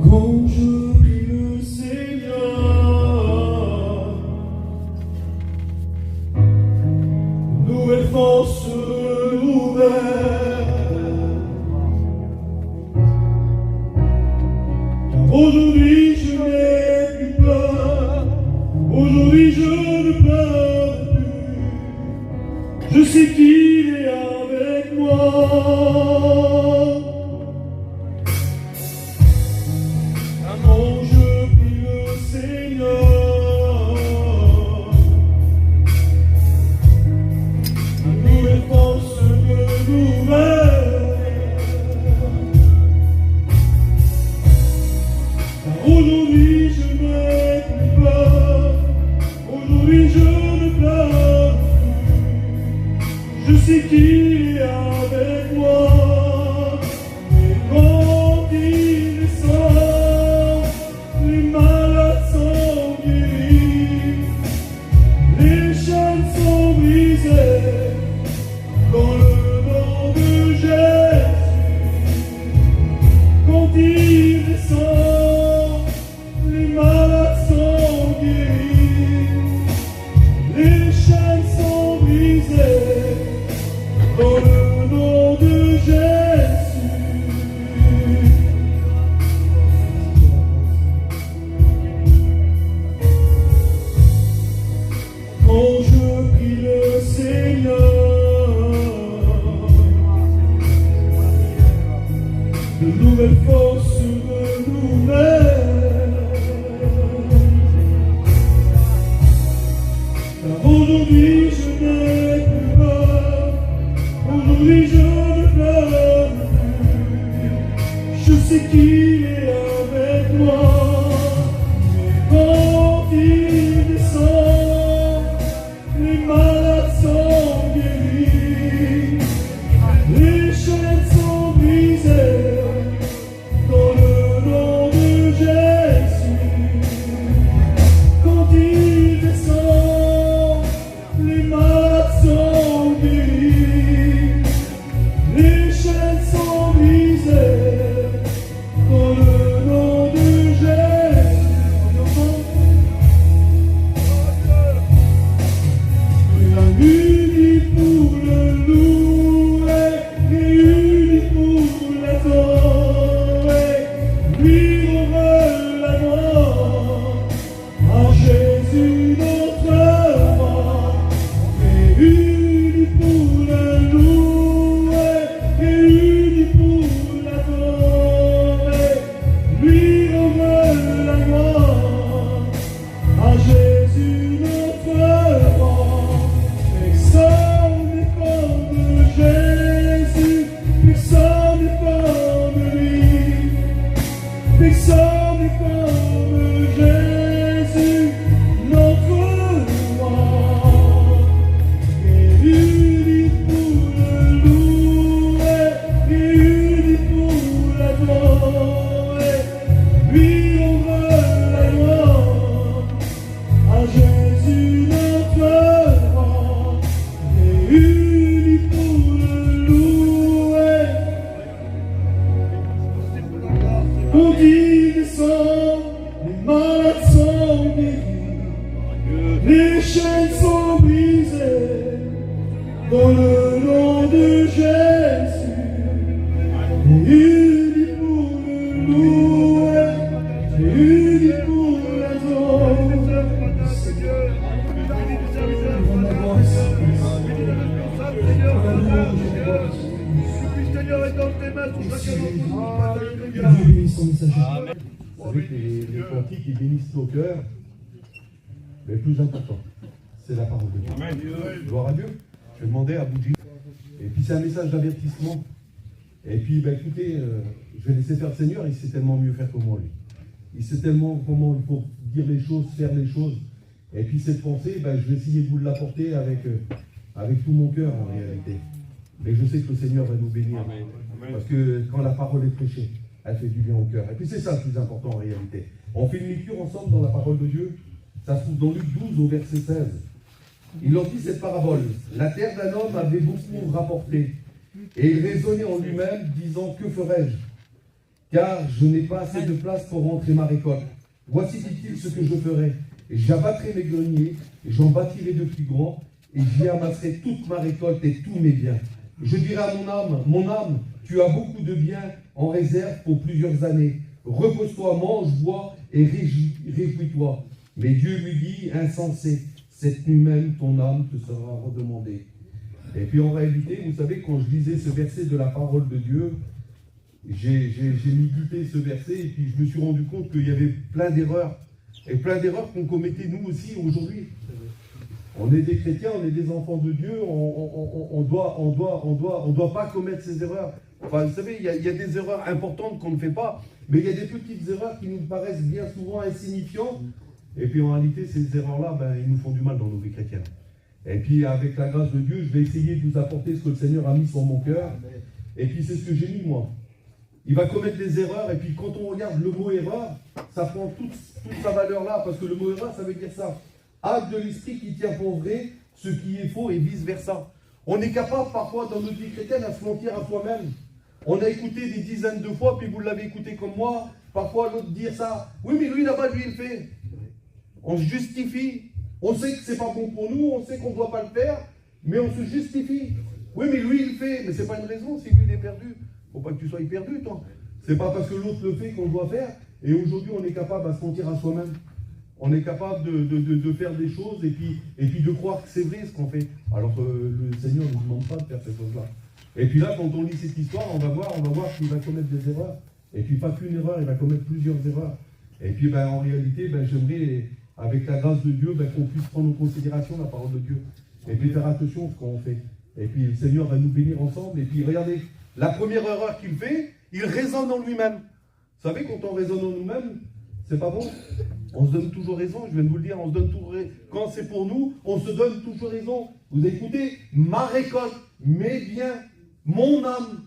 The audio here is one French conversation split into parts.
Quand je prie le Seigneur, nouvelle force nouvelle. Car aujourd'hui je n'ai plus peur, aujourd'hui je ne pleure plus. Je sais qu'il est avec moi. Quand je prie le Seigneur, une nouvelle force me nouvelle. Car aujourd'hui je n'ai plus peur, aujourd'hui je ne pleure plus. Je sais qu'il est avec moi. Et quand il descend, les malades sont guéris, les chaînes sont brisées, dans le nom de Jésus. Quand il descend, les malades sont guéris, les chaînes sont brisées, dans le nom de Jésus. Quand je prie le Seigneur, de nouvelles forces me nouvelles. Car aujourd'hui je n'ai plus peur, aujourd'hui je ne pleure plus. Je sais qu'il est avec moi. Mais quand il descend, les malades sont guéris, les chaînes sont brisées, dans le nom de Jésus. Quand il descend, les malades sont guéris, les chaînes sont brisées, dans le nom de Jésus. Unis pour le louer et unis pour l'adorer, lui ouvre la gloire à Jésus notre roi. Et unis pour le louer et unis pour l'adorer, lui ouvre la gloire à Jésus notre roi. Personne n'est comme Jésus, personne n'est comme lui, personne n'est comme Jésus, notre roi. Et unis pour le louer, et unis pour l'adorer, lui on veut la gloire à Jésus notre roi. Unis pour le louer. Quand il descend, les malades sont guéris, les chaînes sont brisées, dans le nom de Jésus. Unis pour le louer, unis pour l'adorer. Vous savez que les cantiques, ils bénissent nos cœurs, mais le plus important, c'est la parole de Dieu. Gloire à Dieu. Je demandais à Boudji. Et puis c'est un message d'avertissement. Et puis, écoutez, je vais laisser faire le Seigneur, il sait tellement mieux faire que moi, lui. Il sait tellement comment il faut dire les choses, faire les choses. Et puis cette pensée, je vais essayer de vous l'apporter avec tout mon cœur en réalité. Mais je sais que le Seigneur va nous bénir. Amen. Parce que quand la parole est prêchée, elle fait du bien au cœur. Et puis c'est ça le plus important en réalité. On fait une lecture ensemble dans la parole de Dieu. Ça se trouve dans Luc 12 au verset 16. Il leur dit cette parabole. La terre d'un homme avait beaucoup rapporté. Et il raisonnait en lui-même, disant, que ferai-je? car je n'ai pas assez de place pour rentrer ma récolte. Voici, dit-il, ce que je ferai. J'abattrai mes greniers, j'en bâtirai de plus grands, et j'y amasserai toute ma récolte et tous mes biens. Je dirai à mon âme, tu as beaucoup de biens en réserve pour plusieurs années. Repose-toi, mange, bois et réjouis-toi. Mais Dieu lui dit, insensé, cette nuit même ton âme te sera redemandée. Et puis en réalité, vous savez, quand je lisais ce verset de la parole de Dieu, j'ai médité ce verset et puis je me suis rendu compte qu'il y avait plein d'erreurs. Et plein d'erreurs qu'on commettait nous aussi aujourd'hui. On est des chrétiens, on est des enfants de Dieu, on doit pas commettre ces erreurs. Enfin, vous savez, il y a des erreurs importantes qu'on ne fait pas, mais il y a des petites erreurs qui nous paraissent bien souvent insignifiantes. Et puis en réalité, ces erreurs-là, ils nous font du mal dans nos vies chrétiennes. Et puis avec la grâce de Dieu, je vais essayer de vous apporter ce que le Seigneur a mis sur mon cœur. Et puis c'est ce que j'ai mis moi. Il va commettre des erreurs, et puis quand on regarde le mot erreur, ça prend toute sa valeur là, parce que le mot erreur, ça veut dire ça. Acte de l'esprit qui tient pour vrai ce qui est faux et vice-versa. On est capable parfois dans notre vie chrétienne à se mentir à soi-même. On a écouté des dizaines de fois, puis vous l'avez écouté comme moi, parfois l'autre dire ça. Oui, mais lui là-bas, lui, il fait. On se justifie. On sait que c'est pas bon pour nous, on sait qu'on ne doit pas le faire, mais on se justifie. Oui, mais lui, il fait. Mais c'est pas une raison si lui, il est perdu. Faut pas que tu sois perdu, toi. C'est pas parce que l'autre le fait qu'on doit faire. Et aujourd'hui, on est capable à se mentir à soi-même. On est capable de faire des choses et puis de croire que c'est vrai ce qu'on fait. Alors que le Seigneur ne nous demande pas de faire ces choses-là. Et puis là, quand on lit cette histoire, on va voir qu'il va commettre des erreurs. Et puis pas qu'une erreur, il va commettre plusieurs erreurs. Et puis en réalité, j'aimerais, avec la grâce de Dieu, qu'on puisse prendre en considération la parole de Dieu. Et puis faire attention à ce qu'on fait. Et puis le Seigneur va nous bénir ensemble. Et puis regardez, la première erreur qu'il fait, il raisonne en lui-même. Vous savez, quand on raisonne en nous-mêmes, c'est pas bon. On se donne toujours raison, je viens de vous le dire, on se donne toujours raison. Quand c'est pour nous, on se donne toujours raison. Vous écoutez, ma récolte, mes biens, mon âme,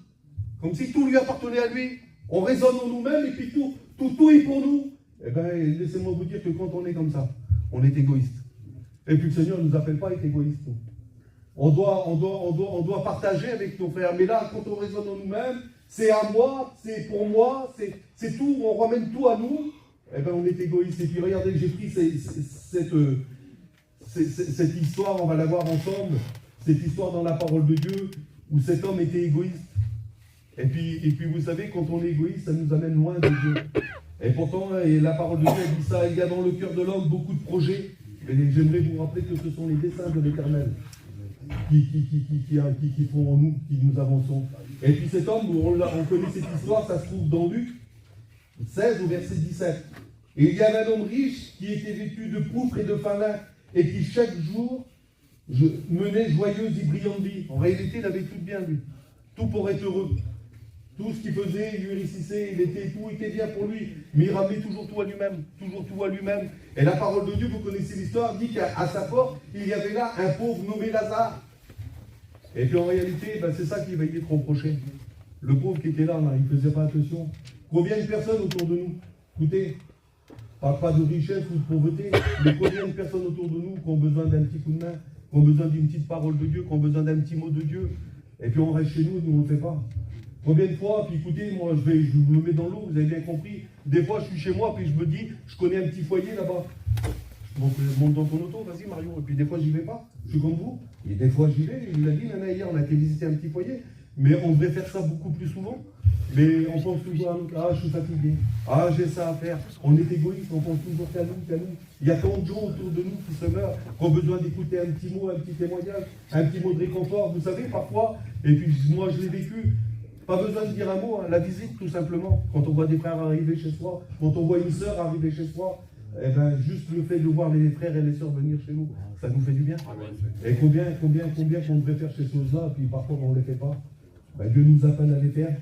comme si tout lui appartenait à lui. On raisonne en nous-mêmes et puis tout est pour nous. Eh bien, laissez-moi vous dire que quand on est comme ça, on est égoïste. Et puis le Seigneur ne nous appelle pas à être égoïste. On doit partager avec nos frères. Mais là, quand on raisonne en nous-mêmes, c'est à moi, c'est pour moi, c'est tout, on ramène tout à nous. Eh bien, on est égoïste. Et puis regardez, j'ai pris cette histoire, on va la voir ensemble, cette histoire dans la parole de Dieu, où cet homme était égoïste. Et puis vous savez, quand on est égoïste, ça nous amène loin de Dieu. Et pourtant, la parole de Dieu dit ça, il y a dans le cœur de l'homme beaucoup de projets. Et j'aimerais vous rappeler que ce sont les desseins de l'Éternel qui font en nous, qui nous avançons. Et puis cet homme, on connaît cette histoire, ça se trouve dans Luc 16 au verset 17. Et il y avait un homme riche qui était vêtu de pourpre et de fin lin, et qui chaque jour menait joyeuse et brillante vie. En réalité, il avait tout bien, lui. Tout pour être heureux. Tout ce qu'il faisait, il lui réussissait, tout était bien pour lui. Mais il ramenait toujours tout à lui-même. Toujours tout à lui-même. Et la parole de Dieu, vous connaissez l'histoire, dit qu'à sa porte, il y avait là un pauvre nommé Lazare. Et puis en réalité, c'est ça qui va y être reproché. Le pauvre qui était là, il ne faisait pas attention. Combien de personnes autour de nous, écoutez, pas de richesse ou de pauvreté, mais combien de personnes autour de nous qui ont besoin d'un petit coup de main, qui ont besoin d'une petite parole de Dieu, qui ont besoin d'un petit mot de Dieu. Et puis on reste chez nous, on ne le fait pas. Combien de fois, puis écoutez, moi je me mets dans l'eau, vous avez bien compris. Des fois je suis chez moi, puis je me dis, je connais un petit foyer là-bas. Je monte dans ton auto, vas-y Mario. Et puis des fois j'y vais pas, je suis comme vous. Et des fois j'y vais, il l'a dit, Nana, hier on a été visiter un petit foyer. Mais on devrait faire ça beaucoup plus souvent. Mais on pense toujours à nous, ah je suis fatigué, ah j'ai ça à faire. On est égoïste, on pense toujours qu'à nous. Il y a tant de gens autour de nous qui se meurent, qui ont besoin d'écouter un petit mot, un petit témoignage, un petit mot de réconfort. Vous savez, parfois, et puis moi je l'ai vécu, pas besoin de dire un mot, la visite tout simplement. Quand on voit des frères arriver chez soi, quand on voit une sœur arriver chez soi, juste le fait de voir les frères et les sœurs venir chez nous, ça nous fait du bien. Et combien qu'on devrait faire ces choses-là, puis parfois on ne les fait pas. Dieu nous appelle à les faire.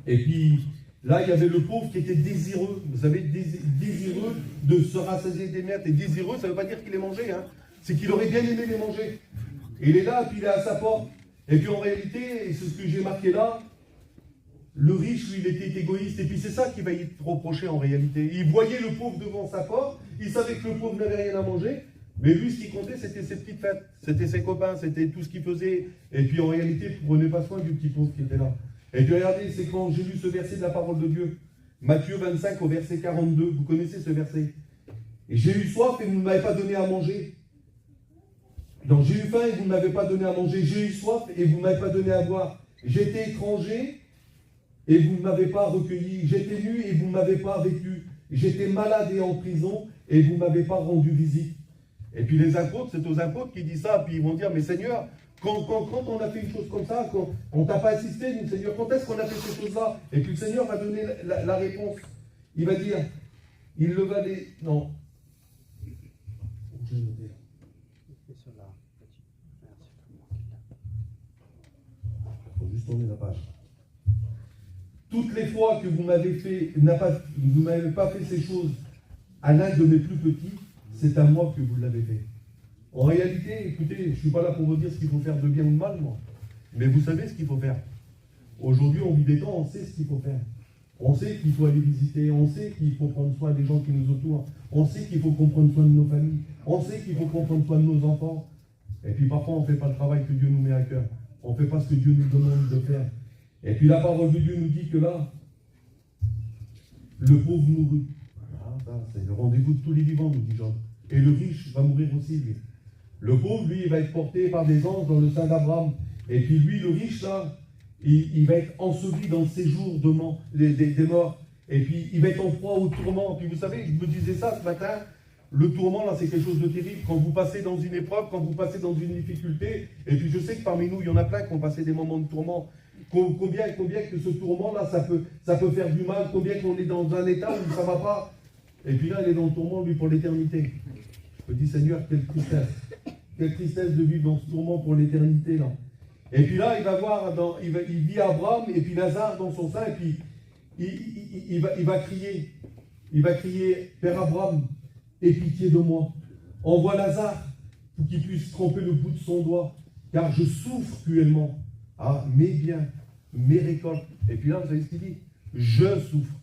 Et puis là, il y avait le pauvre qui était désireux. Vous savez, désireux de se rassasier des miettes. Et désireux, ça ne veut pas dire qu'il les mangeait. C'est qu'il aurait bien aimé les manger. Et il est là, puis il est à sa porte. Et puis en réalité, et c'est ce que j'ai marqué là, le riche, lui, il était égoïste. Et puis c'est ça qui va y être reproché en réalité. Il voyait le pauvre devant sa porte. Il savait que le pauvre n'avait rien à manger. Mais lui, ce qui comptait, c'était ses petites fêtes. C'était ses copains, c'était tout ce qu'il faisait. Et puis en réalité, il ne prenait pas soin du petit pauvre qui était là. Et puis regardez, c'est quand j'ai lu ce verset de la parole de Dieu, Matthieu 25 au verset 42, vous connaissez ce verset. Et j'ai eu soif et vous ne m'avez pas donné à manger. Donc j'ai eu faim et vous ne m'avez pas donné à manger. J'ai eu soif et vous ne m'avez pas donné à boire. J'étais étranger et vous ne m'avez pas recueilli. J'étais nu et vous ne m'avez pas vêtu. J'étais malade et en prison et vous ne m'avez pas rendu visite. Et puis les apôtres, c'est aux apôtres qui disent ça, puis ils vont dire, mais Seigneur, quand on a fait une chose comme ça, quand on t'a pas assisté, dit Seigneur, quand est-ce qu'on a fait ces choses-là? Et puis le Seigneur va donner la réponse. Il va dire, il le va les... Non. Il faut juste tourner la page. Toutes les fois que vous m'avez fait, vous m'avez pas fait ces choses à l'un de mes plus petits, c'est à moi que vous l'avez fait. En réalité, écoutez, je ne suis pas là pour vous dire ce qu'il faut faire de bien ou de mal, moi. Mais vous savez ce qu'il faut faire. Aujourd'hui, on vit des temps, on sait ce qu'il faut faire. On sait qu'il faut aller visiter, on sait qu'il faut prendre soin des gens qui nous entourent, on sait qu'il faut qu'on prenne soin de nos familles, on sait qu'il faut qu'on prenne soin de nos enfants. Et puis parfois, on ne fait pas le travail que Dieu nous met à cœur. On ne fait pas ce que Dieu nous demande de faire. Et puis la parole de Dieu nous dit que là, le pauvre mourut. Ah, ça, c'est le rendez-vous de tous les vivants, nous dit Jean. Et le riche va mourir aussi, lui. Le pauvre, lui, il va être porté par des anges dans le sein d'Abraham. Et puis lui, le riche, là, il va être enseveli dans le séjour des morts. Et puis il va être en proie au tourment. Puis vous savez, je me disais ça ce matin, le tourment, là, c'est quelque chose de terrible. Quand vous passez dans une épreuve, quand vous passez dans une difficulté, et puis je sais que parmi nous, il y en a plein qui ont passé des moments de tourment. Combien que ce tourment-là, ça peut faire du mal, combien qu'on est dans un état où ça ne va pas. Et puis là, il est dans le tourment, lui, pour l'éternité. Je me dis, Seigneur, quelle tristesse de vivre dans ce tourment pour l'éternité, là. Et puis là, il va voir, il vit Abraham, et puis Lazare dans son sein, et puis il va crier, Père Abraham, aie pitié de moi. Envoie Lazare pour qu'il puisse tremper le bout de son doigt, car je souffre cruellement. Ah, mes biens, mes récoltes. Et puis là, vous savez ce qu'il dit? Je souffre.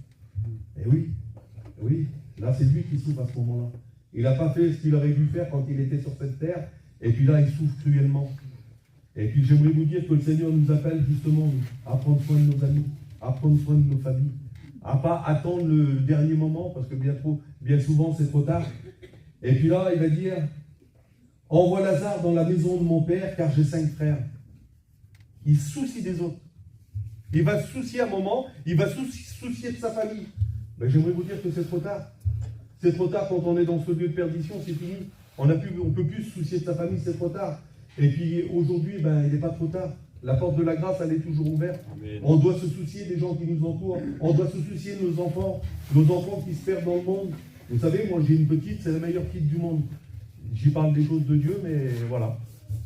Et oui, là, c'est lui qui souffre à ce moment-là. Il n'a pas fait ce qu'il aurait dû faire quand il était sur cette terre. Et puis là, il souffre cruellement. Et puis j'aimerais vous dire que le Seigneur nous appelle justement à prendre soin de nos amis, à prendre soin de nos familles, à ne pas attendre le dernier moment, parce que bien souvent, c'est trop tard. Et puis là, il va dire, envoie Lazare dans la maison de mon père, car j'ai 5 frères. Il se soucie des autres. Il va se soucier un moment, il va se soucier de sa famille. Ben, j'aimerais vous dire que c'est trop tard. C'est trop tard quand on est dans ce lieu de perdition, c'est fini. On ne peut plus se soucier de sa famille, c'est trop tard. Et puis aujourd'hui, ben, il n'est pas trop tard. La porte de la grâce, elle est toujours ouverte. Amen. On doit se soucier des gens qui nous entourent. On doit se soucier de nos enfants qui se perdent dans le monde. Vous savez, moi j'ai une petite, c'est la meilleure petite du monde. J'y parle des choses de Dieu, mais voilà.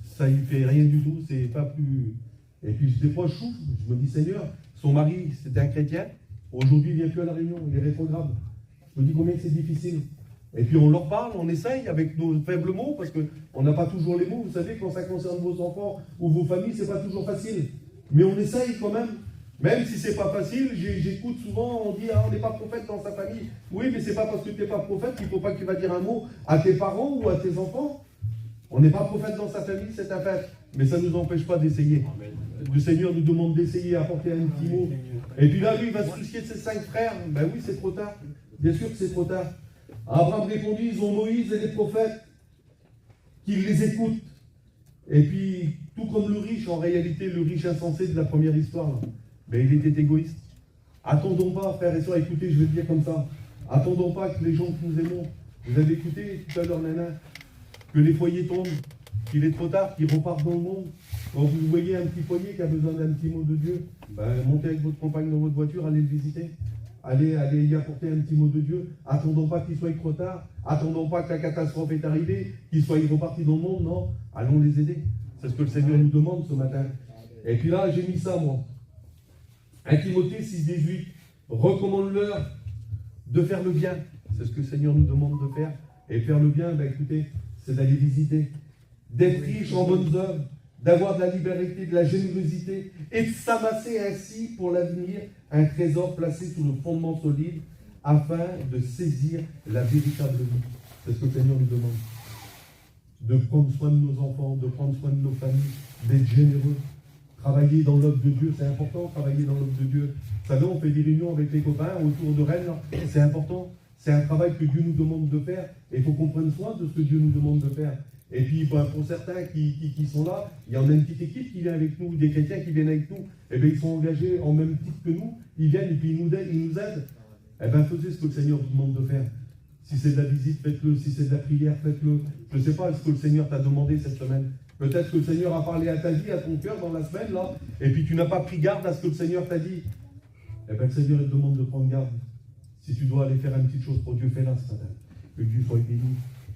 Ça ne fait rien du tout, c'est pas plus... Et puis des fois je souffre, je me dis Seigneur, son mari c'était un chrétien, aujourd'hui il ne vient plus à la réunion, il est rétrograde. Je me dis combien c'est difficile. Et puis on leur parle, on essaye avec nos faibles mots, parce qu'on n'a pas toujours les mots. Vous savez, quand ça concerne vos enfants ou vos familles, c'est pas toujours facile. Mais on essaye quand même. Même si c'est pas facile, j'écoute souvent, on dit on n'est pas prophète dans sa famille. Oui, mais c'est pas parce que tu n'es pas prophète qu'il ne faut pas que tu vas dire un mot à tes parents ou à tes enfants. On n'est pas prophète dans sa famille, c'est un fait. Mais ça ne nous empêche pas d'essayer. Le Seigneur nous demande d'essayer, apporter un petit mot. Et puis là, lui, il va se soucier de ses 5 frères. Ben oui, c'est trop tard. Bien sûr que c'est trop tard. Abraham répondit, ils ont Moïse et les prophètes, qu'ils les écoutent. Et puis, tout comme le riche, en réalité, le riche insensé de la première histoire, là, ben, il était égoïste. Attendons pas, frères et sœurs, écoutez, je vais le dire comme ça. Attendons pas que les gens que nous aimons, vous avez écouté tout à l'heure, Nana, que les foyers tombent, qu'il est trop tard, qu'ils repartent dans le monde. Quand vous voyez un petit foyer qui a besoin d'un petit mot de Dieu, ben, montez avec votre compagne dans votre voiture, allez le visiter. Allez y apporter un petit mot de Dieu. Attendons pas qu'il soit trop tard. Attendons pas que la catastrophe est arrivée, qu'ils soient repartis dans le monde. Non, allons les aider. C'est ce que le Seigneur nous demande ce matin. Et puis là, j'ai mis ça, moi. 1 Timothée 6,18. Recommande-leur de faire le bien. C'est ce que le Seigneur nous demande de faire. Et faire le bien, ben écoutez, c'est d'aller visiter. D'être riche en bonnes œuvres. D'avoir de la liberté, de la générosité, et de s'amasser ainsi pour l'avenir un trésor placé sur le fondement solide, afin de saisir la véritable vie. C'est ce que le Seigneur nous demande. De prendre soin de nos enfants, de prendre soin de nos familles, d'être généreux. Travailler dans l'œuvre de Dieu, c'est important, travailler dans l'œuvre de Dieu. Vous savez, on fait des réunions avec les copains autour de Rennes, c'est important. C'est un travail que Dieu nous demande de faire, et il faut qu'on prenne soin de ce que Dieu nous demande de faire. Et puis, ben, pour certains qui sont là, il y en a une petite équipe qui vient avec nous, des chrétiens qui viennent avec nous, et bien ils sont engagés en même titre que nous, ils viennent et puis ils nous aident. Eh bien, faisez ce que le Seigneur vous demande de faire. Si c'est de la visite, faites-le. Si c'est de la prière, faites-le. Je ne sais pas ce que le Seigneur t'a demandé cette semaine. Peut-être que le Seigneur a parlé à ta vie, à ton cœur dans la semaine, là, et puis tu n'as pas pris garde à ce que le Seigneur t'a dit. Eh bien, le Seigneur il te demande de prendre garde. Si tu dois aller faire une petite chose pour Dieu, fais-la ce matin. Que Dieu soit béni.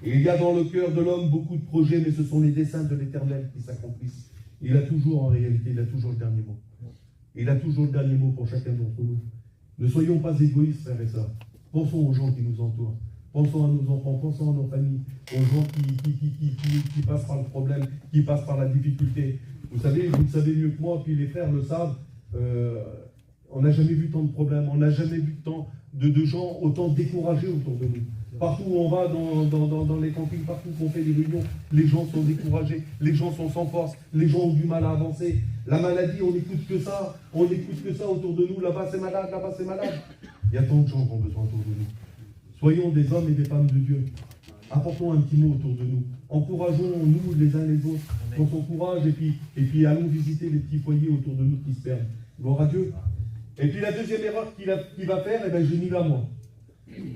Et il y a dans le cœur de l'homme beaucoup de projets, mais ce sont les desseins de l'Éternel qui s'accomplissent. Il a toujours, en réalité, il a toujours le dernier mot. Il a toujours le dernier mot pour chacun d'entre nous. Ne soyons pas égoïstes, frères et sœurs. Pensons aux gens qui nous entourent. Pensons à nos enfants, pensons à nos familles, aux gens qui passent par le problème, qui passent par la difficulté. Vous le savez mieux que moi, puis les frères le savent, on n'a jamais vu tant de problèmes, on n'a jamais vu tant de gens autant découragés autour de nous. Partout où on va, dans les campings, partout où on fait des réunions, les gens sont découragés, les gens sont sans force, les gens ont du mal à avancer. La maladie, on n'écoute que ça autour de nous, là-bas c'est malade, là-bas c'est malade. Il y a tant de gens qui ont besoin autour de nous. Soyons des hommes et des femmes de Dieu. Apportons un petit mot autour de nous. Encourageons-nous les uns les autres. On s'encourage et puis allons visiter les petits foyers autour de nous qui se perdent. Gloire à Dieu. Et puis la deuxième erreur qu'il va faire, eh bien, j'ai mis là moi.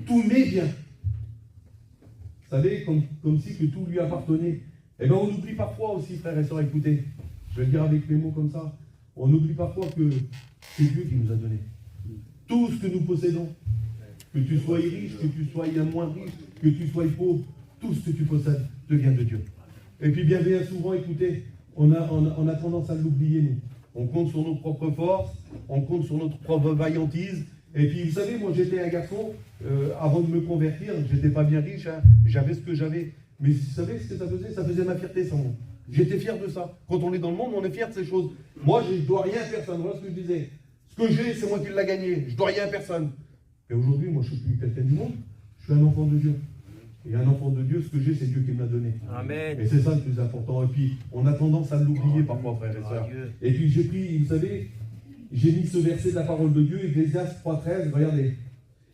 Tout m'est bien. Vous savez, comme si que tout lui appartenait. Eh bien, on oublie parfois aussi, frères et sœurs, écoutez, je vais le dire avec mes mots comme ça, on oublie parfois que c'est Dieu qui nous a donné. Tout ce que nous possédons, que tu sois riche, que tu sois moins riche, que tu sois pauvre, tout ce que tu possèdes te vient de Dieu. Et puis bien souvent, écoutez, on a tendance à l'oublier, nous. On compte sur nos propres forces, on compte sur notre propre vaillantise. Et puis, vous savez, moi, j'étais un garçon, avant de me convertir, j'étais pas bien riche, hein, j'avais ce que j'avais. Mais vous savez ce que ça faisait? Ça faisait ma fierté, ça, moi. J'étais fier de ça. Quand on est dans le monde, on est fier de ces choses. Moi, je ne dois rien à personne. Voilà ce que je disais. Ce que j'ai, c'est moi qui l'ai gagné. Je ne dois rien à personne. Et aujourd'hui, moi, je ne suis plus quelqu'un du monde. Je suis un enfant de Dieu. Et un enfant de Dieu, ce que j'ai, c'est Dieu qui me l'a donné. Amen. Et c'est ça le plus important. Et puis, on a tendance à l'oublier parfois, frères et sœurs. Et puis, j'ai pris, vous savez, j'ai mis ce verset de la parole de Dieu, Ecclésiaste 3,13, regardez.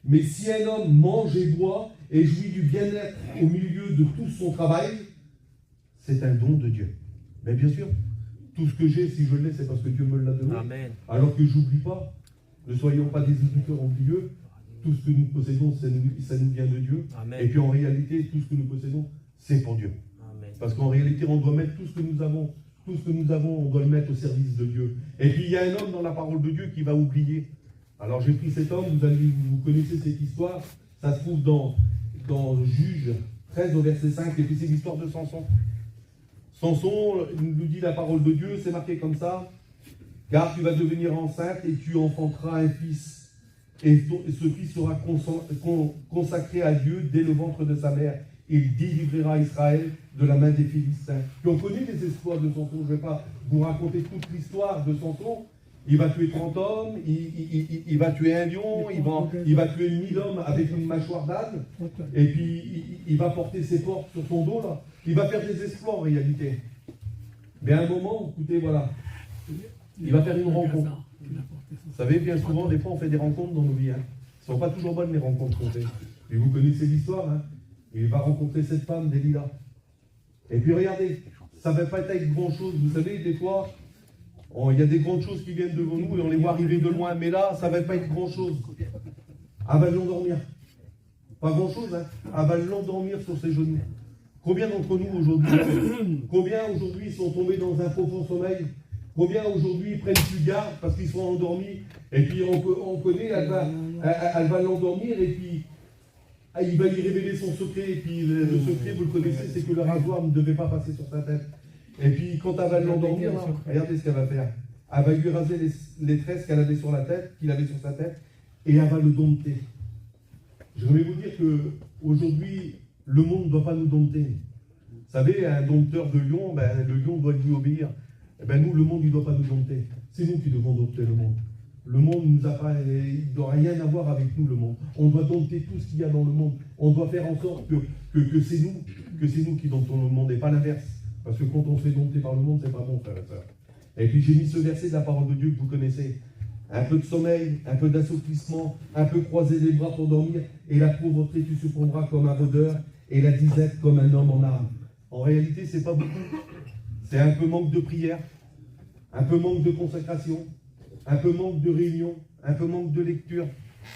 Mais si un homme mange et boit et jouit du bien-être au milieu de tout son travail, c'est un don de Dieu. Mais bien sûr, tout ce que j'ai, si je l'ai, c'est parce que Dieu me l'a donné. Amen. Alors que je n'oublie pas, ne soyons pas des auditeurs oublieux, tout ce que nous possédons, ça nous vient de Dieu. Amen. Et puis en réalité, tout ce que nous possédons, c'est pour Dieu. Amen. Parce qu'en réalité, on doit mettre tout ce que nous avons, on doit le mettre au service de Dieu. Et puis il y a un homme dans la parole de Dieu qui va oublier. Alors j'ai pris cet homme, vous connaissez cette histoire, ça se trouve dans Juge 13 au verset 5, et puis c'est l'histoire de Samson. Samson, nous dit la parole de Dieu, c'est marqué comme ça, car tu vas devenir enceinte et tu enfanteras un fils. Et ce fils sera consacré à Dieu dès le ventre de sa mère. Il délivrera Israël de la main des Philistins. Puis on connaît les exploits de Samson, je ne vais pas vous raconter toute l'histoire de Samson. Il va tuer 30 hommes, il va tuer un lion, il va tuer 1000 hommes avec une mâchoire d'âne, et puis il va porter ses portes sur son dos, là. Il va faire des exploits en réalité. Mais à un moment, écoutez, voilà, il va faire une rencontre. Vous savez, bien souvent, des fois, on fait des rencontres dans nos vies. Hein. Ce ne sont pas toujours bonnes les rencontres qu'on fait. Et vous connaissez l'histoire, hein. Il va rencontrer cette femme, Delilah. Et puis regardez, ça ne va pas être avec grand chose. Vous savez, des fois, il y a des grandes choses qui viennent devant nous et on les voit arriver de loin. Mais là, ça ne va pas être grand chose. Elle va l'endormir. Pas grand chose, hein. Elle va l'endormir sur ses genoux. Combien d'entre nous aujourd'hui sont tombés dans un profond sommeil? Combien aujourd'hui prennent plus garde parce qu'ils sont endormis? Et puis on connaît, elle va l'endormir et puis il va lui révéler son secret. Et puis le secret, vous le connaissez, c'est que le rasoir ne devait pas passer sur sa tête. Et puis quand elle va l'endormir, regardez ce qu'elle va faire. Elle va lui raser les tresses qu'il avait sur sa tête, et elle va le dompter. Je vais vous dire qu'aujourd'hui, le monde ne doit pas nous dompter. Vous savez, un dompteur de lion, le lion doit lui obéir. Nous, le monde, il ne doit pas nous dompter. C'est nous qui devons dompter le monde. Le monde il ne doit rien avoir avec nous, le monde. On doit dompter tout ce qu'il y a dans le monde. On doit faire en sorte que c'est nous qui domptons le monde et pas l'inverse. Parce que quand on se fait dompter par le monde, c'est pas bon, frère et sœur. Et puis j'ai mis ce verset de la parole de Dieu que vous connaissez. Un peu de sommeil, un peu d'assouplissement, un peu croiser les bras pour dormir, et la pauvreté tu succomberas comme un rôdeur, et la disette comme un homme en armes. En réalité, c'est pas beaucoup. C'est un peu manque de prière, un peu manque de consacration, un peu manque de réunion, un peu manque de lecture.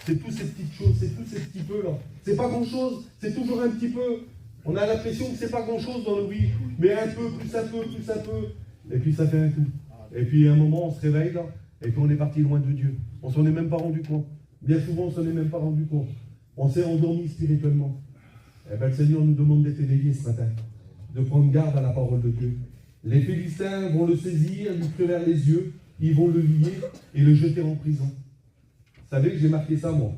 C'est toutes ces petites choses, c'est tous ces petits peu là. C'est pas grand chose, c'est toujours un petit peu. On a l'impression que c'est pas grand chose dans nos vies, mais un peu, plus un peu, plus un peu. Et puis ça fait un coup. Et puis à un moment, on se réveille là, et puis on est parti loin de Dieu. On s'en est même pas rendu compte. Bien souvent, on s'en est même pas rendu compte. On s'est endormi spirituellement. Eh bien, le Seigneur nous demande d'être éveillés ce matin, de prendre garde à la parole de Dieu. Les Philistins vont le saisir, lui crever les yeux, ils vont le lier et le jeter en prison. Vous savez que j'ai marqué ça, moi.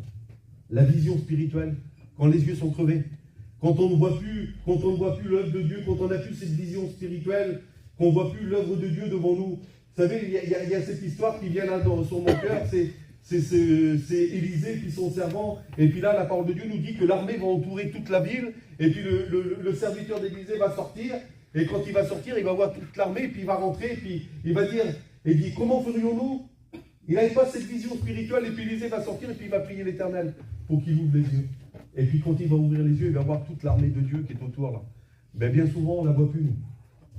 La vision spirituelle, quand les yeux sont crevés, quand on ne voit plus l'œuvre de Dieu, quand on n'a plus cette vision spirituelle, qu'on ne voit plus l'œuvre de Dieu devant nous. Vous savez, il y a cette histoire qui vient là sur mon cœur, c'est Élisée puis son servant, et puis là la parole de Dieu nous dit que l'armée va entourer toute la ville, et puis le serviteur d'Élisée va sortir, et quand il va sortir, il va voir toute l'armée, puis il va rentrer, et puis il va dire, et dit, comment ferions-nous? Il n'avait pas cette vision spirituelle, et puis Élisée va sortir, et puis il va prier l'Éternel pour qu'il ouvre les yeux. Et puis quand il va ouvrir les yeux, il va voir toute l'armée de Dieu qui est autour là. Mais bien souvent, on ne la voit plus, nous.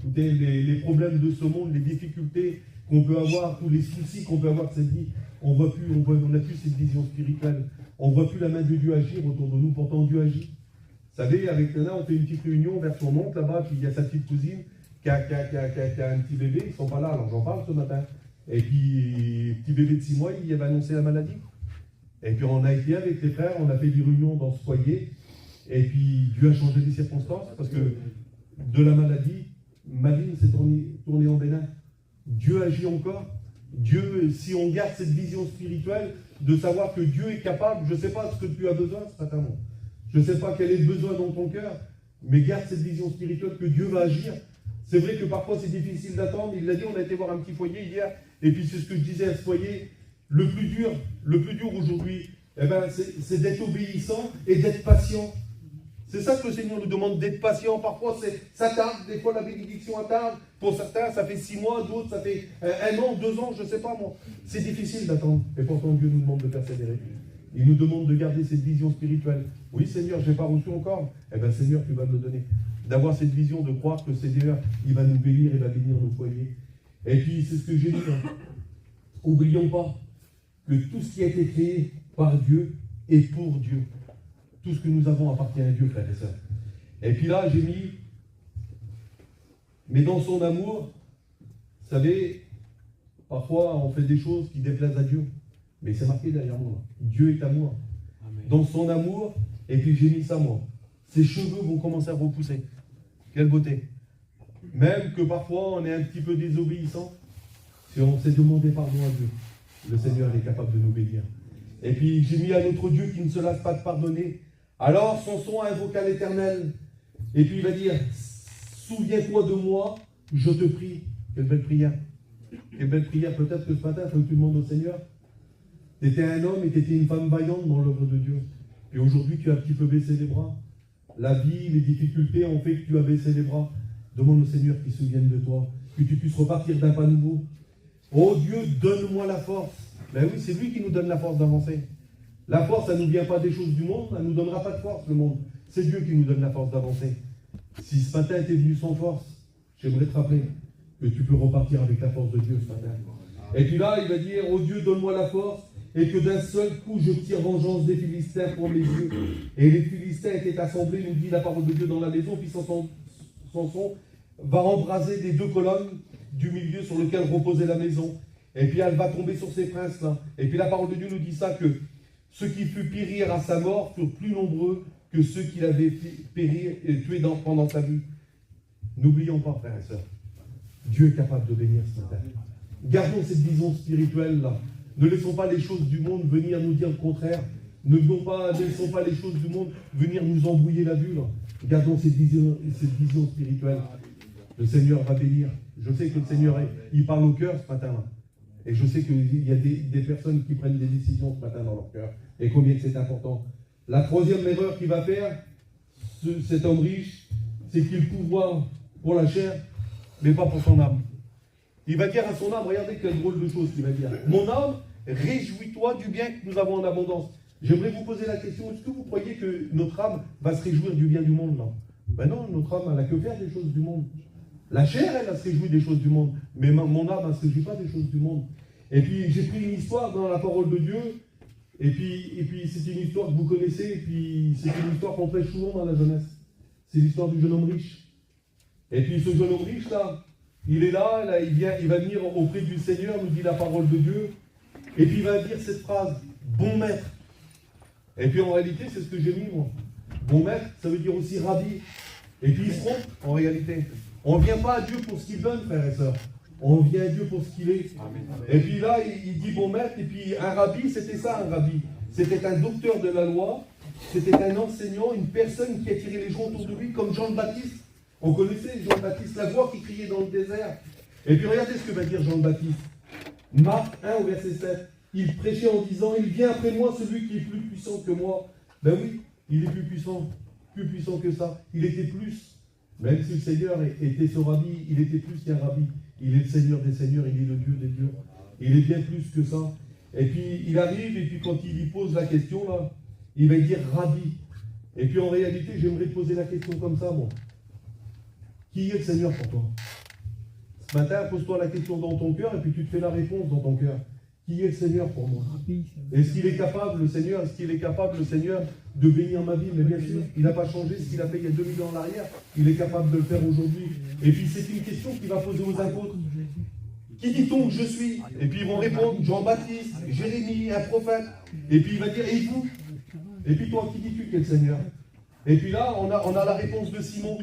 Écoutez, les problèmes de ce monde, les difficultés qu'on peut avoir, tous les soucis qu'on peut avoir de cette vie, on n'a plus cette vision spirituelle. On ne voit plus la main de Dieu agir autour de nous, pourtant Dieu agit. Vous savez, avec Nana, on fait une petite réunion vers son oncle là-bas, puis il y a sa petite cousine qui a un petit bébé, ils ne sont pas là, alors j'en parle ce matin. Et puis, petit bébé de 6 mois, il avait annoncé la maladie. Et puis on a été avec les frères, on a fait des réunions dans ce foyer, et puis Dieu a changé les circonstances, parce que de la maladie, Maline s'est tournée en bénin. Dieu agit encore. Dieu, si on garde cette vision spirituelle, de savoir que Dieu est capable, je ne sais pas ce que tu as besoin ce matin, moi. Je ne sais pas quel est le besoin dans ton cœur, mais garde cette vision spirituelle que Dieu va agir. C'est vrai que parfois c'est difficile d'attendre. Il l'a dit, on a été voir un petit foyer hier, et puis c'est ce que je disais à ce foyer. Le plus dur aujourd'hui, eh ben, c'est d'être obéissant et d'être patient. C'est ça que le Seigneur nous demande, d'être patient. Parfois, ça tarde, des fois la bénédiction tarde. Pour certains, ça fait 6 mois, d'autres, ça fait 1 an, 2 ans, je ne sais pas moi. C'est difficile d'attendre. Et pourtant, Dieu nous demande de persévérer. Il nous demande de garder cette vision spirituelle. Oui, Seigneur, je n'ai pas reçu encore. Eh bien, Seigneur, tu vas me le donner. D'avoir cette vision, de croire que Seigneur, il va nous bénir, il va bénir nos foyers. Et puis, c'est ce que j'ai dit. N'oublions pas que tout ce qui a été créé par Dieu est pour Dieu. Tout ce que nous avons appartient à Dieu, frères et sœurs. Et puis là, j'ai mis, mais dans son amour, vous savez, parfois on fait des choses qui déplaisent à Dieu. Mais c'est marqué derrière moi. Dieu est amour. Amen. Dans son amour, et puis j'ai mis ça moi. Ses cheveux vont commencer à repousser. Quelle beauté. Même que parfois on est un petit peu désobéissant, si on s'est demandé pardon à Dieu, le Seigneur est capable de nous bénir. Et puis j'ai mis à notre Dieu qui ne se lasse pas de pardonner. Alors Samson invoqua l'Éternel. Et puis il va dire, souviens-toi de moi, je te prie. Quelle belle prière. Quelle belle prière. Peut-être que ce matin, il faut que tu demandes au Seigneur. Tu étais un homme et tu étais une femme vaillante dans l'œuvre de Dieu. Et aujourd'hui, tu as un petit peu baissé les bras. La vie, les difficultés ont fait que tu as baissé les bras. Demande au Seigneur qu'il se souvienne de toi, que tu puisses repartir d'un pas nouveau. Oh Dieu, donne-moi la force. Ben oui, c'est lui qui nous donne la force d'avancer. La force, ça ne nous vient pas des choses du monde, ça ne nous donnera pas de force, le monde. C'est Dieu qui nous donne la force d'avancer. Si ce matin tu es venu sans force, j'aimerais te rappeler que tu peux repartir avec la force de Dieu ce matin. Et puis là, il va dire, oh Dieu, donne-moi la force, et que d'un seul coup, je tire vengeance des Philistins pour mes yeux. Et les Philistins étaient assemblés, nous dit la parole de Dieu dans la maison, puis Samson va embraser les 2 colonnes du milieu sur lesquelles reposait la maison. Et puis elle va tomber sur ces princes-là. Et puis la parole de Dieu nous dit ça, que ceux qui furent périr à sa mort furent plus nombreux que ceux qui l'avaient périr et tué pendant sa vie. N'oublions pas, frères et sœurs, Dieu est capable de bénir ce matin. Gardons cette vision spirituelle-là. Ne laissons pas les choses du monde venir nous dire le contraire. Ne laissons pas les choses du monde venir nous embrouiller la vue. Là. Gardons cette vision spirituelle. Le Seigneur va bénir. Je sais que le Seigneur, il parle au cœur ce matin-là. Et je sais qu'il y a des personnes qui prennent des décisions ce matin dans leur cœur. Et combien c'est important. La 3e erreur qu'il va faire, cet homme riche, c'est qu'il pourvoit pour la chair, mais pas pour son âme. Il va dire à son âme, regardez quelle drôle de chose qu'il va dire. Mon âme, réjouis-toi du bien que nous avons en abondance. J'aimerais vous poser la question, est-ce que vous croyez que notre âme va se réjouir du bien du monde, là? Ben non, notre âme, elle n'a que faire des choses du monde. La chair, elle se réjouit des choses du monde, mais mon âme, elle ne se réjouit pas des choses du monde. Et puis, j'ai pris une histoire dans la parole de Dieu, et puis c'est une histoire que vous connaissez, et puis c'est une histoire qu'on prêche souvent dans la jeunesse. C'est l'histoire du jeune homme riche. Et puis ce jeune homme riche, là, il est là, il va venir auprès du Seigneur, nous dit la parole de Dieu, et puis il va dire cette phrase, bon maître. Et puis en réalité, c'est ce que j'ai mis, moi. Bon maître, ça veut dire aussi rabbi. Et puis il se trompe, en réalité. On ne vient pas à Dieu pour ce qu'il donne, frères et sœurs. On vient à Dieu pour ce qu'il est. Et puis là, il dit bon maître, et puis un rabbi, c'était ça un rabbi. C'était un docteur de la loi, c'était un enseignant, une personne qui attirait les gens autour de lui, comme Jean le Baptiste. On connaissait Jean le Baptiste, la voix qui criait dans le désert. Et puis regardez ce que va dire Jean le Baptiste. Marc 1 au verset 7. Il prêchait en disant, il vient après moi celui qui est plus puissant que moi. Ben oui, il est plus puissant que ça. Il était plus. Même si le Seigneur était ce rabbi, il était plus qu'un rabbi. Il est le Seigneur des seigneurs, il est le Dieu des dieux. Il est bien plus que ça. Et puis il arrive, et puis quand il lui pose la question, là, il va dire rabbi. Et puis en réalité, j'aimerais te poser la question comme ça, moi. Qui est le Seigneur pour toi? Ce matin, pose-toi la question dans ton cœur, et puis tu te fais la réponse dans ton cœur. Qui est le Seigneur pour moi? Est-ce qu'il est capable, le Seigneur, de bénir ma vie? Mais bien sûr, il n'a pas changé ce qu'il a fait il y a 2000 ans en arrière. Il est capable de le faire aujourd'hui. Et puis c'est une question qu'il va poser aux apôtres. Qui dit-on que je suis? Et puis ils vont répondre, Jean-Baptiste, Jérémie, un prophète. Et puis il va dire, et vous? Et puis toi, qui dis-tu qu'est le Seigneur? Et puis là, on a la réponse de Simon.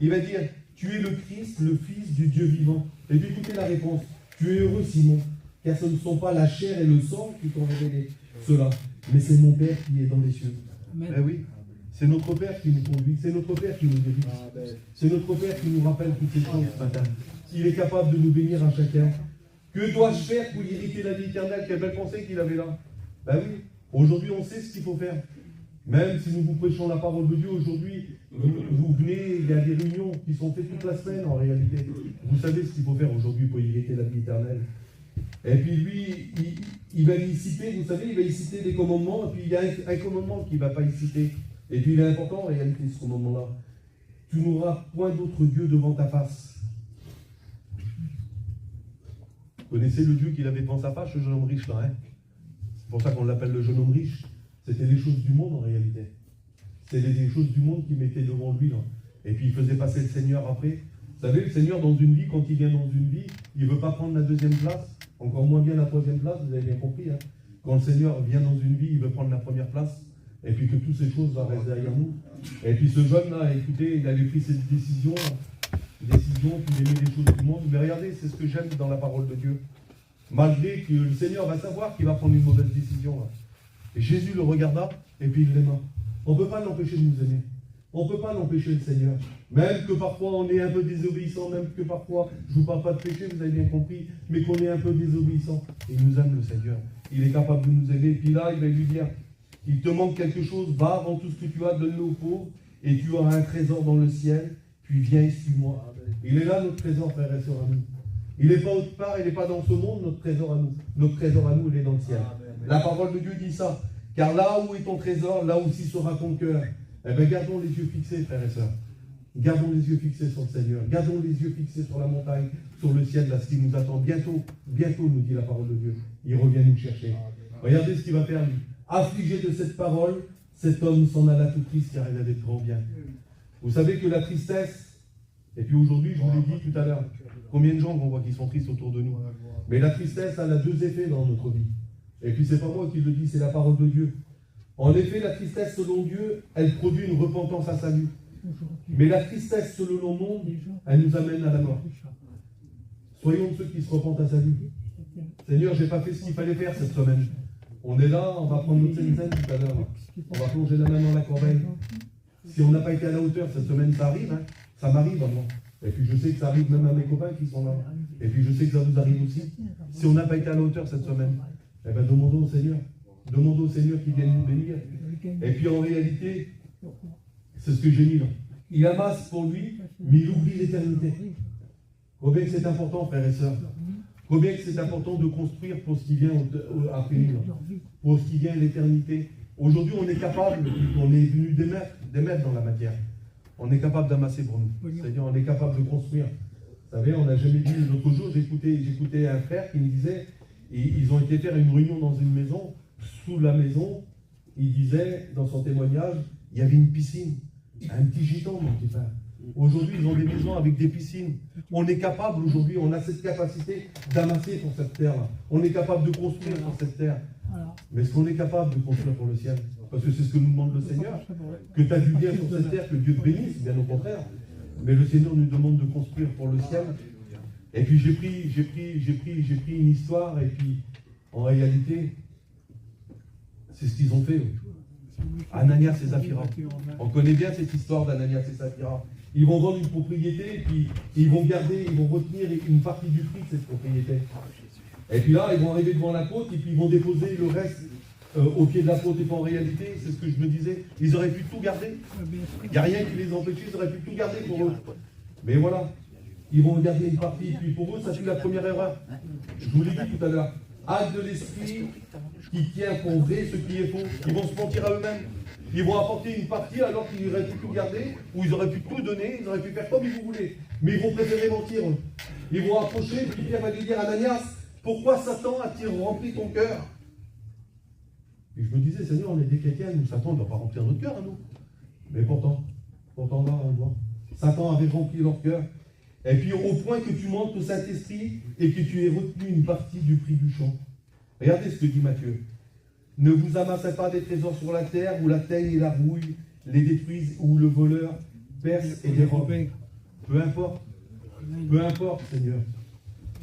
Il va dire, tu es le Christ, le Fils du Dieu vivant. Et puis écoutez la réponse. Tu es heureux, Simon, car ce ne sont pas la chair et le sang qui t'ont révélé cela, mais c'est mon Père qui est dans les cieux. Eh oui, c'est notre Père qui nous conduit, c'est notre Père qui nous dirige, c'est notre Père qui nous rappelle toutes ces choses ce matin. Il est capable de nous bénir à chacun. Que dois-je faire pour hériter la vie éternelle? Quelle belle pensée qu'il avait là. Ben oui, aujourd'hui on sait ce qu'il faut faire. Même si nous vous prêchons la parole de Dieu aujourd'hui, vous venez, il y a des réunions qui sont faites toute la semaine en réalité. Vous savez ce qu'il faut faire aujourd'hui pour hériter la vie éternelle. Et puis lui, il va y citer, vous savez, il va y citer des commandements, et puis il y a un commandement qu'il ne va pas y citer. Et puis il est important en réalité ce commandement-là. Tu n'auras point d'autre Dieu devant ta face. Vous connaissez le Dieu qu'il avait devant sa face, ce jeune homme riche là, hein? C'est pour ça qu'on l'appelle le jeune homme riche. C'était les choses du monde en réalité. C'était les choses du monde qui mettaient devant lui là. Et puis il faisait passer le Seigneur après. Vous savez, le Seigneur dans une vie, quand il vient dans une vie, il ne veut pas prendre la deuxième place, encore moins bien la troisième place, vous avez bien compris. Hein. Quand le Seigneur vient dans une vie, il veut prendre la première place, et puis que toutes ces choses restent derrière nous. Et puis ce jeune-là, écoutez, il avait pris cette décision, puis il aimait les choses du monde. Mais regardez, c'est ce que j'aime dans la parole de Dieu. Malgré que le Seigneur va savoir qu'il va prendre une mauvaise décision. Là. Et Jésus le regarda, et puis il l'aima. On ne peut pas l'empêcher de nous aimer. On ne peut pas l'empêcher, le Seigneur. Même que parfois on est un peu désobéissant, même que parfois, je ne vous parle pas de péché, vous avez bien compris, mais qu'on est un peu désobéissant. Il nous aime, le Seigneur. Il est capable de nous aider. Et puis là, il va lui dire, il te manque quelque chose, va, vends tout ce que tu as, donne-le aux pauvres, et tu auras un trésor dans le ciel, puis viens et suis-moi. Il est là, notre trésor, frères et sœurs, à nous. Il n'est pas autre part, il n'est pas dans ce monde, notre trésor à nous. Notre trésor à nous, il est dans le ciel. La parole de Dieu dit ça. Car là où est ton trésor, là aussi sera ton cœur. Eh bien, gardons les yeux fixés, frères et sœurs. Gardons les yeux fixés sur le Seigneur. Gardons les yeux fixés sur la montagne, sur le ciel, là, ce qui nous attend. Bientôt, nous dit la parole de Dieu. Il revient nous chercher. Regardez ce qu'il va faire, lui. Affligé de cette parole, cet homme s'en alla tout triste, car il avait trop bien. Vous savez que la tristesse, et puis aujourd'hui, je vous l'ai dit tout à l'heure, combien de gens qu'on voit qui sont tristes autour de nous. Mais la tristesse, elle a deux effets dans notre vie. Et puis c'est pas moi qui le dis, c'est la parole de Dieu. En effet, la tristesse selon Dieu, elle produit une repentance à salut. Mais la tristesse selon le monde, elle nous amène à la mort. Soyons de ceux qui se repentent à salut. Seigneur, je n'ai pas fait ce qu'il fallait faire cette semaine. On est là, on va prendre notre scène tout à l'heure. On va plonger la main dans la corbeille. Si on n'a pas été à la hauteur cette semaine, ça arrive. Hein. Ça m'arrive vraiment. Et puis je sais que ça arrive même à mes copains qui sont là. Et puis je sais que ça vous arrive aussi. Si on n'a pas été à la hauteur cette semaine, eh bien demandons au Seigneur. Demandons au Seigneur qu'il vienne nous bénir. Et puis en réalité, c'est ce que j'ai mis là. Il amasse pour lui, mais il oublie l'éternité. Combien que c'est important, frères et sœurs. Combien que c'est important de construire pour ce qui vient après nous, pour ce qui vient à l'éternité. Aujourd'hui, on est capable, on est venu des maîtres dans la matière. On est capable d'amasser pour nous. C'est-à-dire, on est capable de construire. Vous savez, on n'a jamais vu. L'autre jour, j'écoutais un frère qui me disait, ils ont été faire une réunion dans une maison. Sous la maison, il disait, dans son témoignage, il y avait une piscine. Un petit gitan, mon petit frère. Aujourd'hui, ils ont des maisons avec des piscines. On est capable aujourd'hui, on a cette capacité d'amasser pour cette terre-là. On est capable de construire pour cette terre. Mais est-ce qu'on est capable de construire pour le ciel? Parce que c'est ce que nous demande le Seigneur. Que tu as du bien sur cette terre, que Dieu te bénisse, bien au contraire. Mais le Seigneur nous demande de construire pour le ciel. Et puis j'ai pris une histoire, et puis en réalité, c'est ce qu'ils ont fait. Ananias et Saphira. On connaît bien cette histoire d'Ananias et Saphira. Ils vont vendre une propriété, et puis ils vont retenir une partie du prix de cette propriété. Et puis là, ils vont arriver devant l'apôtre, et puis ils vont déposer le reste au pied de l'apôtre. Et puis en réalité, c'est ce que je me disais, ils auraient pu tout garder. Il n'y a rien qui les empêchait, ils auraient pu tout garder pour eux. Mais voilà, ils vont garder une partie, et puis pour eux, ça fut la première erreur. Je vous l'ai dit tout à l'heure. Acte de l'esprit qui tient pour vrai ce qui est faux. Ils vont se mentir à eux-mêmes. Ils vont apporter une partie alors qu'ils auraient pu tout garder, ou ils auraient pu tout donner, ils auraient pu faire comme ils voulaient. Mais ils vont préférer mentir. Ils vont approcher, puis Pierre va lui dire, Ananias, pourquoi Satan a-t-il rempli ton cœur? Et je me disais, Seigneur, on est des chrétiens, nous, Satan ne doit pas remplir notre cœur à nous. Mais pourtant là, on voit. Satan avait rempli leur cœur. Et puis au point que tu montes au Saint-Esprit et que tu aies retenu une partie du prix du champ. Regardez ce que dit Matthieu. Ne vous amassez pas des trésors sur la terre où la teigne et la rouille les détruisent, où le voleur perce et dérobe. Peu importe, Seigneur.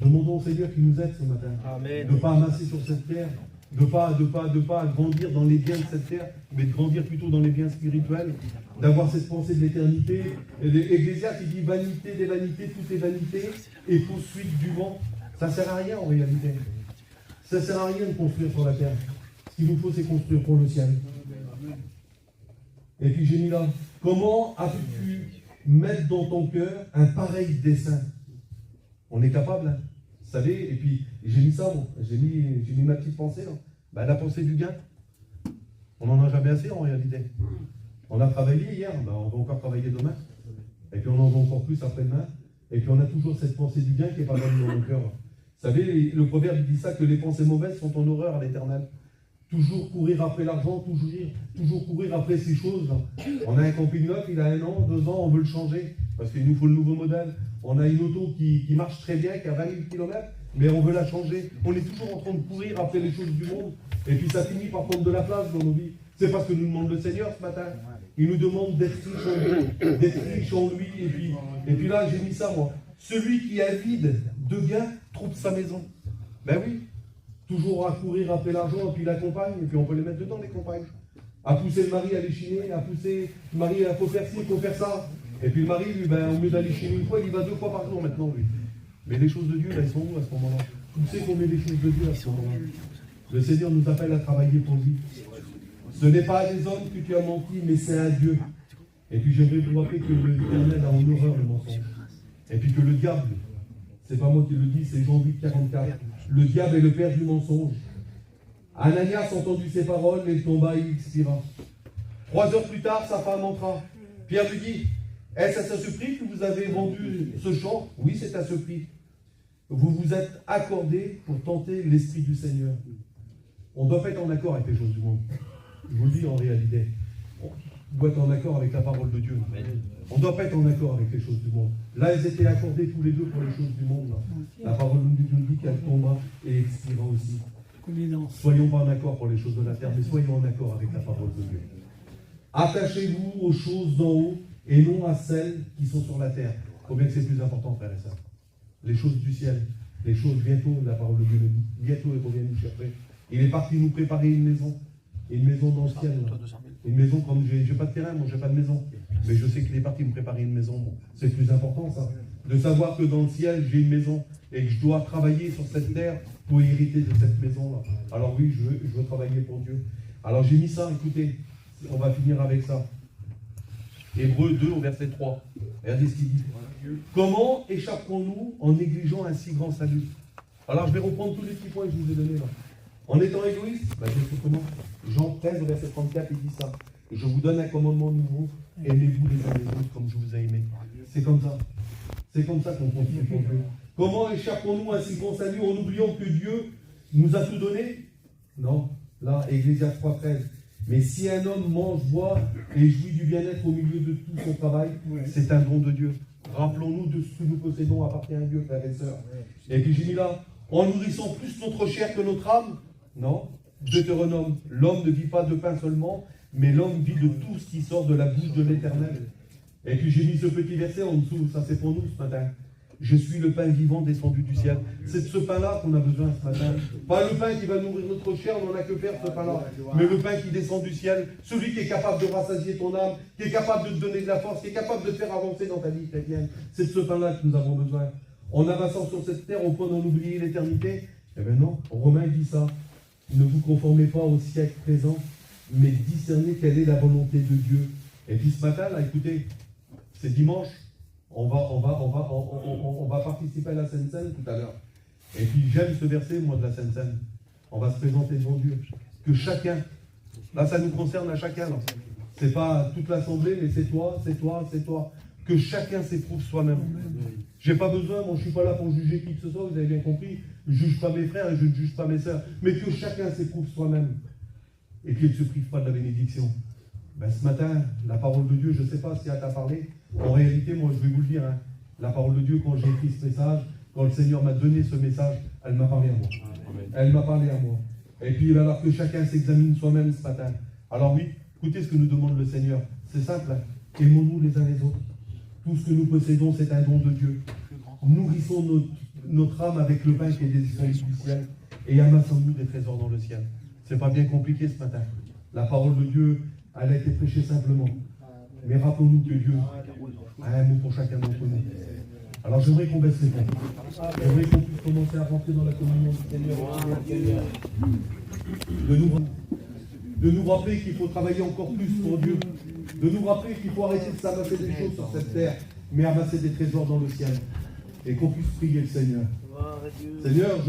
Demandons au Seigneur qui nous aide ce matin. Amen. De ne pas amasser sur cette terre, de ne pas grandir dans les biens de cette terre, mais de grandir plutôt dans les biens spirituels, d'avoir cette pensée de l'éternité. Ecclésiaste, il dit vanité des vanités, tout est vanité et poursuite du vent. Ça ne sert à rien en réalité. Ça ne sert à rien de construire sur la terre. Ce qu'il nous faut, c'est construire pour le ciel. Et puis j'ai mis là, comment as-tu mettre dans ton cœur un pareil dessein? On est capable, hein, vous savez, et puis j'ai mis ça, bon, j'ai mis ma petite pensée là. Ben, la pensée du gain. On n'en a jamais assez en réalité. On a travaillé hier, ben, on va encore travailler demain. Et puis on en va encore plus après-demain. Et puis on a toujours cette pensée du gain qui est pas mal dans nos cœurs. Vous savez, le proverbe dit ça, que les pensées mauvaises sont en horreur à l'Éternel. Toujours courir après l'argent, toujours courir après ces choses. On a un camping neuf, il a 1 an, 2 ans, on veut le changer. Parce qu'il nous faut le nouveau modèle. On a une auto qui marche très bien, qui a 20 000 km, mais on veut la changer. On est toujours en train de courir après les choses du monde. Et puis ça finit par prendre de la place dans nos vies. C'est parce que nous demande le Seigneur ce matin. Il nous demande d'être riche en lui. Et puis là, j'ai mis ça moi. Celui qui est avide de gain trouve sa maison. Ben oui. Toujours à courir après l'argent, et puis la compagne, et puis on peut les mettre dedans, les compagnes. À pousser le mari à aller chiner, à pousser le mari à faut faire ci, il faut faire ça. Et puis le mari, lui, ben, au lieu d'aller chiner une fois, il y va 2 fois par jour maintenant, lui. Mais les choses de Dieu, là, elles sont où à ce moment-là? Où c'est qu'on met les choses de Dieu à ce moment-là? Le Seigneur nous appelle à travailler pour lui. Ce n'est pas à des hommes que tu as menti, mais c'est à Dieu. Et puis j'aimerais vous rappeler que l'Éternel a en horreur le mensonge. Et puis que le diable, c'est pas moi qui le dis, c'est Jean 8, 44. Le diable est le père du mensonge. Ananias entendu ces paroles, et il tomba et il expira. 3 heures plus tard, sa femme entra. Pierre lui dit, est-ce à ce prix que vous avez vendu ce champ? Oui, c'est à ce prix. Vous vous êtes accordé pour tenter l'Esprit du Seigneur. On doit pas être en accord avec les choses du monde. Je vous le dis en réalité. On doit être en accord avec la parole de Dieu. On ne doit pas être en accord avec les choses du monde. Là, elles étaient accordées tous les deux pour les choses du monde. Là. La parole de Dieu nous dit qu'elle tombera et expirera aussi. Soyons pas en accord pour les choses de la terre, mais soyons en accord avec la parole de Dieu. Attachez-vous aux choses d'en haut et non à celles qui sont sur la terre. Combien que c'est plus important, frères et sœurs? Les choses du ciel, les choses bientôt, la parole de Dieu nous dit, bientôt il revient nous chercher. Il est parti nous préparer une maison dans le ciel. Là. Une maison comme j'ai pas de terrain, moi j'ai pas de maison. Mais je sais qu'il est parti me préparer une maison. Bon. C'est plus important ça. De savoir que dans le ciel j'ai une maison et que je dois travailler sur cette terre pour hériter de cette maison-là. Alors oui, je veux travailler pour Dieu. Alors j'ai mis ça, écoutez, on va finir avec ça. Hébreux 2 au verset 3. Regardez ce qu'il dit. Comment échapperons-nous en négligeant un si grand salut? Alors je vais reprendre tous les petits points que je vous ai donnés là. En étant égoïste, je sais comment. Jean 13 au verset 34, il dit ça. Je vous donne un commandement nouveau, aimez-vous les uns les autres comme je vous ai aimé. C'est comme ça. C'est comme ça qu'on continue pour Dieu. Comment échappons-nous à un si grand salut en oubliant que Dieu nous a tout donné? Non. Là, Ecclésiaste 3,13. Mais si un homme mange, boit et jouit du bien-être au milieu de tout son travail, c'est un don de Dieu. Rappelons-nous de ce que nous possédons appartient à Dieu, frères et sœurs. Et puis j'ai mis là, en nourrissant plus notre chair que notre âme? Non. Deutéronome, l'homme ne vit pas de pain seulement, mais l'homme vit de tout ce qui sort de la bouche de l'Éternel. Et puis j'ai mis ce petit verset en dessous, ça c'est pour nous ce matin. Je suis le pain vivant descendu du ciel. C'est de ce pain-là qu'on a besoin ce matin. Pas le pain qui va nourrir notre chair, on n'en a que faire ce pain-là. Mais le pain qui descend du ciel, celui qui est capable de rassasier ton âme, qui est capable de te donner de la force, qui est capable de te faire avancer dans ta vie chrétienne. C'est de ce pain-là que nous avons besoin. En avançant sur cette terre au point d'en oublier l'éternité, eh bien non, Romain dit ça. Ne vous conformez pas au siècle présent, mais discernez quelle est la volonté de Dieu. Et puis ce matin, là, écoutez, c'est dimanche. On va participer à la Sainte Seine tout à l'heure. Et puis j'aime ce verset, moi, de la Sainte Seine. On va se présenter devant Dieu. Que chacun, là ça nous concerne à chacun. C'est pas toute l'assemblée, mais c'est toi, c'est toi, c'est toi. Que chacun s'éprouve soi-même. J'ai pas besoin, moi je suis pas là pour juger qui que ce soit, vous avez bien compris. Je ne juge pas mes frères et je ne juge pas mes sœurs. Mais que chacun s'éprouve soi-même. Et qu'il ne se prive pas de la bénédiction. Ben, ce matin, la parole de Dieu, je ne sais pas si elle t'a parlé. En réalité, moi, je vais vous le dire. La parole de Dieu, quand j'ai écrit ce message, quand le Seigneur m'a donné ce message, elle m'a parlé à moi. Elle m'a parlé à moi. Et puis, alors que chacun s'examine soi-même ce matin. Alors oui, écoutez ce que nous demande le Seigneur. C'est simple. Aimons-nous les uns les autres. Tout ce que nous possédons, c'est un don de Dieu. Nourrissons notre âme avec le pain qui est descendu du ciel. Et amassons-nous des trésors dans le ciel. C'est pas bien compliqué ce matin. La parole de Dieu, elle a été prêchée simplement. Mais rappelons-nous que Dieu a un mot pour chacun d'entre nous. Alors j'aimerais qu'on baisse les têtes. J'aimerais qu'on puisse commencer à rentrer dans la communion du Seigneur. De nous rappeler qu'il faut travailler encore plus pour Dieu. De nous rappeler qu'il faut arrêter de s'amasser des choses sur cette terre, mais amasser des trésors dans le ciel. Et qu'on puisse prier le Seigneur. Seigneur, je